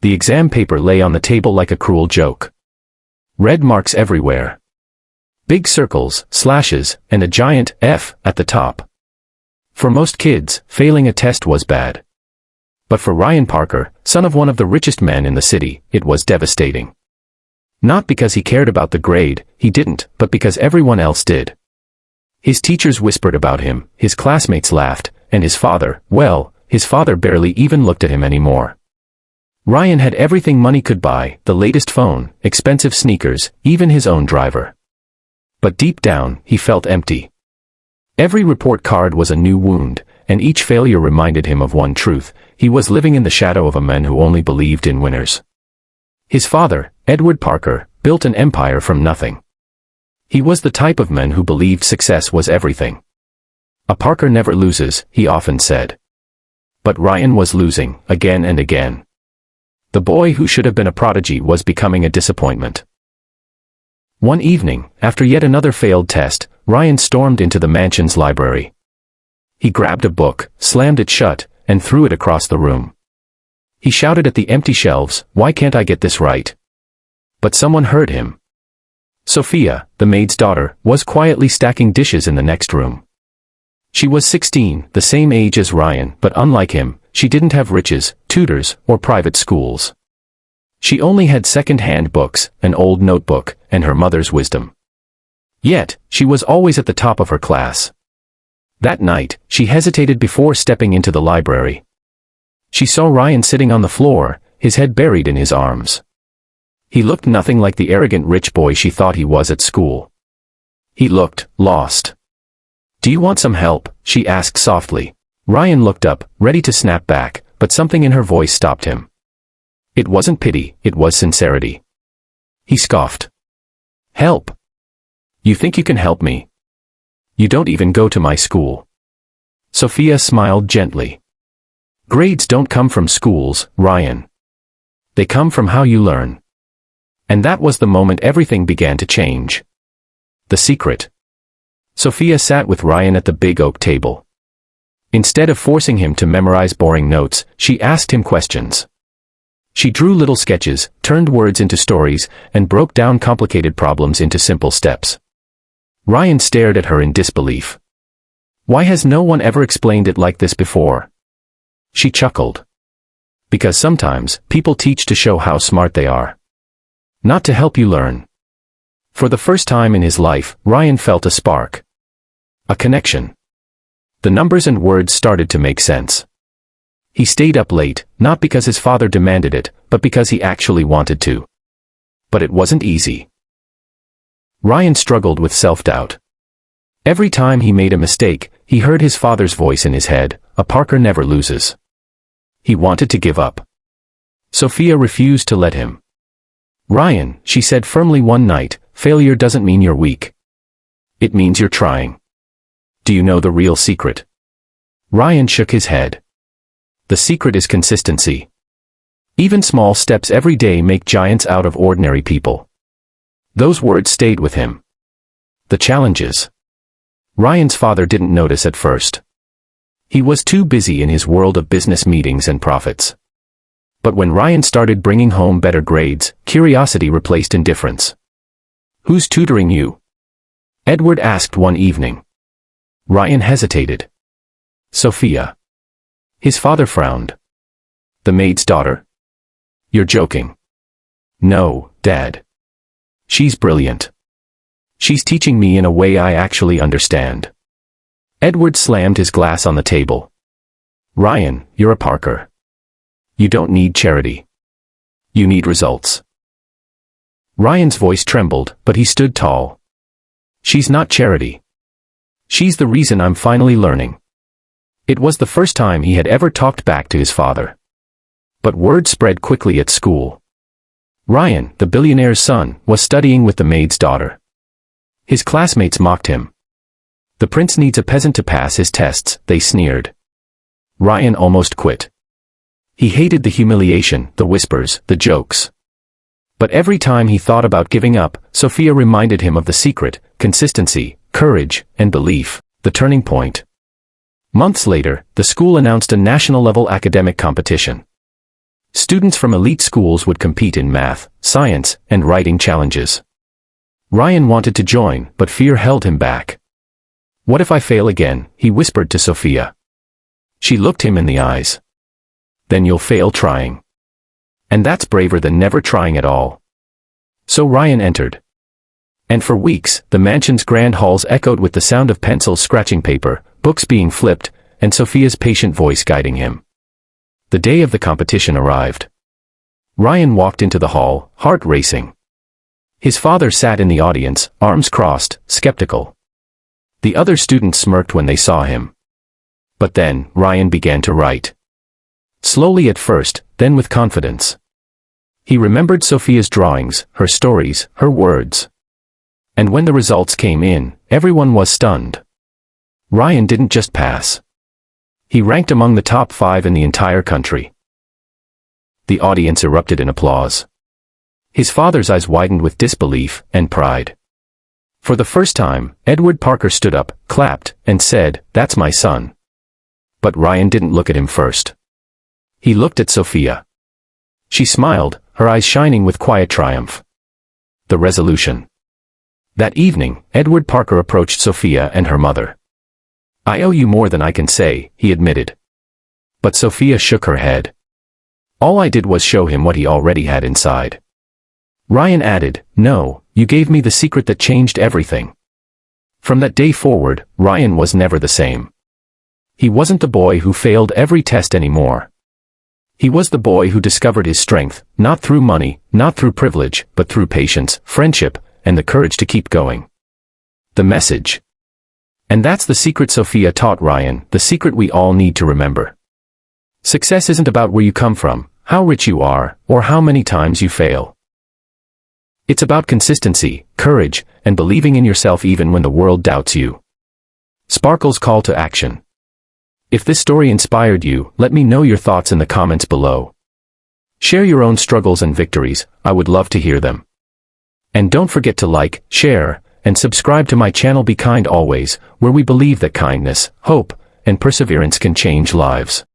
The exam paper lay on the table like a cruel joke. Red marks everywhere. Big circles, slashes, and a giant F at the top. For most kids, failing a test was bad. But for Ryan Parker, son of one of the richest men in the city, it was devastating. Not because he cared about the grade, he didn't, but because everyone else did. His teachers whispered about him, his classmates laughed, and his father, well, his father barely even looked at him anymore. Ryan had everything money could buy, the latest phone, expensive sneakers, even his own driver. But deep down, he felt empty. Every report card was a new wound, and each failure reminded him of one truth: he was living in the shadow of a man who only believed in winners. His father, Edward Parker, built an empire from nothing. He was the type of man who believed success was everything. A Parker never loses, he often said. But Ryan was losing, again and again. The boy who should have been a prodigy was becoming a disappointment. One evening, after yet another failed test, Ryan stormed into the mansion's library. He grabbed a book, slammed it shut, and threw it across the room. He shouted at the empty shelves, "Why can't I get this right?" But someone heard him. Sophia, the maid's daughter, was quietly stacking dishes in the next room. She was 16, the same age as Ryan, but unlike him, she didn't have riches, tutors, or private schools. She only had second-hand books, an old notebook, and her mother's wisdom. Yet, she was always at the top of her class. That night, she hesitated before stepping into the library. She saw Ryan sitting on the floor, his head buried in his arms. He looked nothing like the arrogant rich boy she thought he was at school. He looked lost. "Do you want some help?" she asked softly. Ryan looked up, ready to snap back, but something in her voice stopped him. It wasn't pity, it was sincerity. He scoffed. "Help? You think you can help me? You don't even go to my school." Sophia smiled gently. "Grades don't come from schools, Ryan. They come from how you learn." And that was the moment everything began to change. The secret. Sophia sat with Ryan at the big oak table. Instead of forcing him to memorize boring notes, she asked him questions. She drew little sketches, turned words into stories, and broke down complicated problems into simple steps. Ryan stared at her in disbelief. "Why has no one ever explained it like this before?" She chuckled. "Because sometimes, people teach to show how smart they are. Not to help you learn." For the first time in his life, Ryan felt a spark. A connection. The numbers and words started to make sense. He stayed up late, not because his father demanded it, but because he actually wanted to. But it wasn't easy. Ryan struggled with self-doubt. Every time he made a mistake, he heard his father's voice in his head, "A Parker never loses." He wanted to give up. Sophia refused to let him. "Ryan," she said firmly one night, "failure doesn't mean you're weak. It means you're trying. Do you know the real secret?" Ryan shook his head. "The secret is consistency. Even small steps every day make giants out of ordinary people." Those words stayed with him. The challenges. Ryan's father didn't notice at first. He was too busy in his world of business meetings and profits. But when Ryan started bringing home better grades, curiosity replaced indifference. "Who's tutoring you?" Edward asked one evening. Ryan hesitated. "Sophia." His father frowned. "The maid's daughter? You're joking." "No, Dad. She's brilliant. She's teaching me in a way I actually understand." Edward slammed his glass on the table. "Ryan, you're a Parker. You don't need charity. You need results." Ryan's voice trembled, but he stood tall. "She's not charity. She's the reason I'm finally learning." It was the first time he had ever talked back to his father. But word spread quickly at school. Ryan, the billionaire's son, was studying with the maid's daughter. His classmates mocked him. "The prince needs a peasant to pass his tests," they sneered. Ryan almost quit. He hated the humiliation, the whispers, the jokes. But every time he thought about giving up, Sophia reminded him of the secret: consistency, courage, and belief, the turning point. Months later, the school announced a national-level academic competition. Students from elite schools would compete in math, science, and writing challenges. Ryan wanted to join, but fear held him back. "What if I fail again?" he whispered to Sophia. She looked him in the eyes. "Then you'll fail trying. And that's braver than never trying at all." So Ryan entered. And for weeks, the mansion's grand halls echoed with the sound of pencils scratching paper, books being flipped, and Sophia's patient voice guiding him. The day of the competition arrived. Ryan walked into the hall, heart racing. His father sat in the audience, arms crossed, skeptical. The other students smirked when they saw him. But then, Ryan began to write. Slowly at first, then with confidence. He remembered Sophia's drawings, her stories, her words. And when the results came in, everyone was stunned. Ryan didn't just pass. He ranked among the top 5 in the entire country. The audience erupted in applause. His father's eyes widened with disbelief and pride. For the first time, Edward Parker stood up, clapped, and said, "That's my son." But Ryan didn't look at him first. He looked at Sophia. She smiled, her eyes shining with quiet triumph. The resolution. That evening, Edward Parker approached Sophia and her mother. "I owe you more than I can say," he admitted. But Sophia shook her head. "All I did was show him what he already had inside." Ryan added, "No, you gave me the secret that changed everything." From that day forward, Ryan was never the same. He wasn't the boy who failed every test anymore. He was the boy who discovered his strength, not through money, not through privilege, but through patience, friendship, and the courage to keep going. The message. And that's the secret Sophia taught Ryan, the secret we all need to remember. Success isn't about where you come from, how rich you are, or how many times you fail. It's about consistency, courage, and believing in yourself even when the world doubts you. Sparkle's call to action. If this story inspired you, let me know your thoughts in the comments below. Share your own struggles and victories, I would love to hear them. And don't forget to like, share, and subscribe to my channel Be Kind Always, where we believe that kindness, hope, and perseverance can change lives.